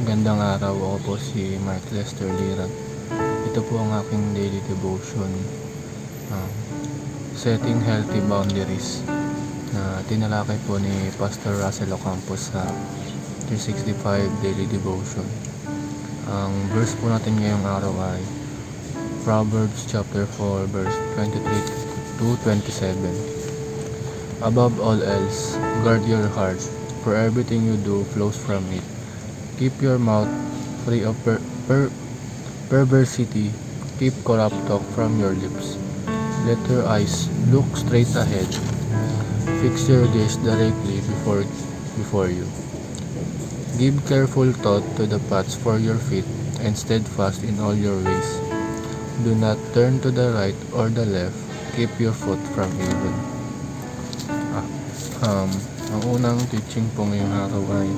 Magandang araw, ako po si Mark Lester Lira. Ito po ang aking daily devotion, ah, Setting Healthy Boundaries, na tinalakay po ni Pastor Russell Ocampo sa 365 Daily Devotion. Ang verse po natin ngayong araw ay Proverbs chapter 4 verse 23 to 27. Above all else, guard your heart, for everything you do flows from it. Keep your mouth free of perversity. Keep corrupt talk from your lips. Let your eyes look straight ahead. Fix your gaze directly before you. Give careful thought to the paths for your feet, and steadfast in all your ways. Do not turn to the right or the left. Keep your foot from evil. Ang unang teaching po ngayong araw ay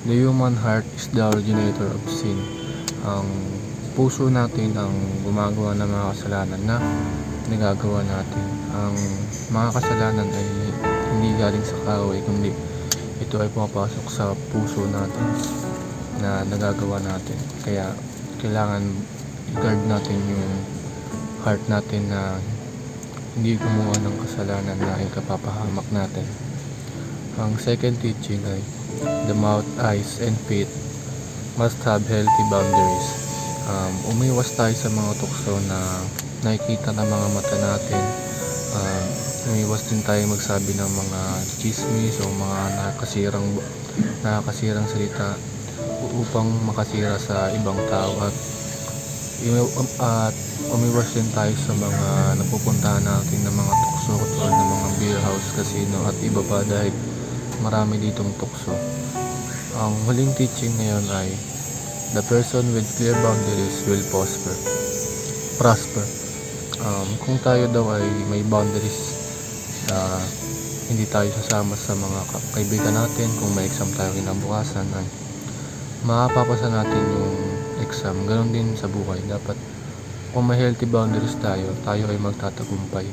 the human heart is the originator of sin. Ang puso natin ang gumagawa ng mga kasalanan na nagagawa natin. Ang mga kasalanan ay hindi galing sa kaaway, kundi ito ay pumapasok sa puso natin na nagagawa natin. Kaya kailangan i-guard natin yung heart natin na hindi gumawa ng kasalanan na ikapapahamak natin. Ang second teaching ay the mouth, eyes, and feet must have healthy boundaries. Umiwas tayo sa mga tukso na nakikita ng mga mata natin. Umiwas din tayo magsabi ng mga chismis o mga nakakasirang salita upang makasira sa ibang tao, at umiwas din tayo sa mga napupuntahan natin ng mga tukso tulad ng mga beer house, casino at iba pa, dahil marami ditong tukso. Ang huling teaching ngayon ay the person with clear boundaries will prosper. Kung tayo daw ay may boundaries, hindi tayo sasama sa mga kaibigan natin. Kung may exam tayo kinabukasan, ay makapapasa natin yung exam. Ganon din sa buhay. Dapat kung may healthy boundaries tayo ay magtatagumpay.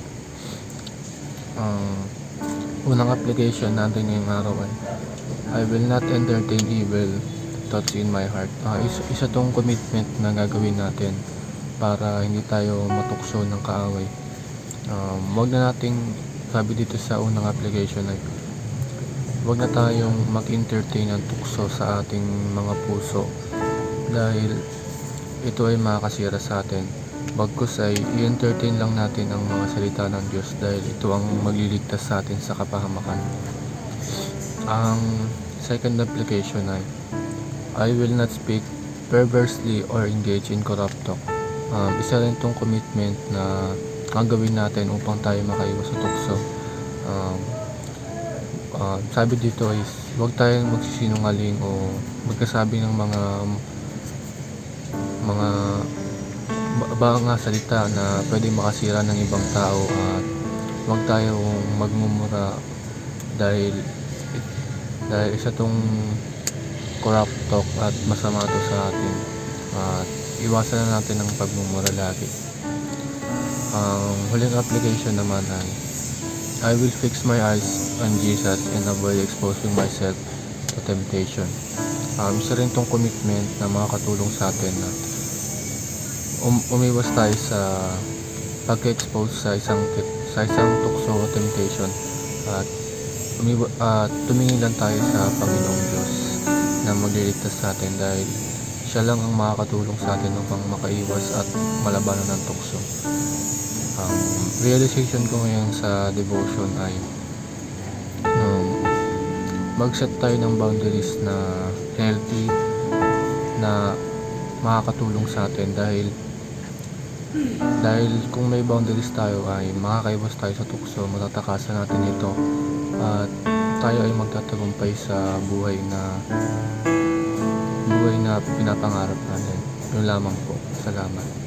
Unang application natin ngayong araw ay I will not entertain evil thoughts in my heart. Isa tong commitment na gagawin natin para hindi tayo matukso ng kaaway. Wag na nating, sabi dito sa unang application ay wag na tayong mag-entertain ng tukso sa ating mga puso, dahil ito ay makakasira sa atin. Bagkus ay i-entertain lang natin ang mga salita ng Diyos, dahil ito ang magliligtas sa atin sa kapahamakan. Ang second application ay I will not speak perversely or engage in corrupt talk. Isa rin itong commitment na gagawin natin upang tayo makaiwas sa tukso. Sabi dito is huwag tayong magsisinungaling o magkasabi ng mga salita na pwede makasira ng ibang tao, at huwag tayong magmumura, dahil isa tong corrupt talk at masama to sa atin, at iwasan na natin ang pagmumura lagi. Ang huling application naman ay I will fix my eyes on Jesus and avoid exposing myself to temptation. Isa rin tong commitment na makakatulong sa atin na umiwas tayo sa pag-expose sa isang tukso o temptation, at tumingin lang tayo sa Panginoong Diyos na magliligtas sa atin, dahil siya lang ang makakatulong sa atin upang makaiwas at malabanan ng tukso. Ang realization ko ngayon sa devotion ay mag-set tayo ng boundaries na healthy, na makakatulong sa atin, dahil kung may boundaries tayo ay makakaiwas tayo sa tukso, matatakasan natin ito, at tayo ay magtatagumpay sa buhay na pinapangarap natin. Yun lamang po. Salamat.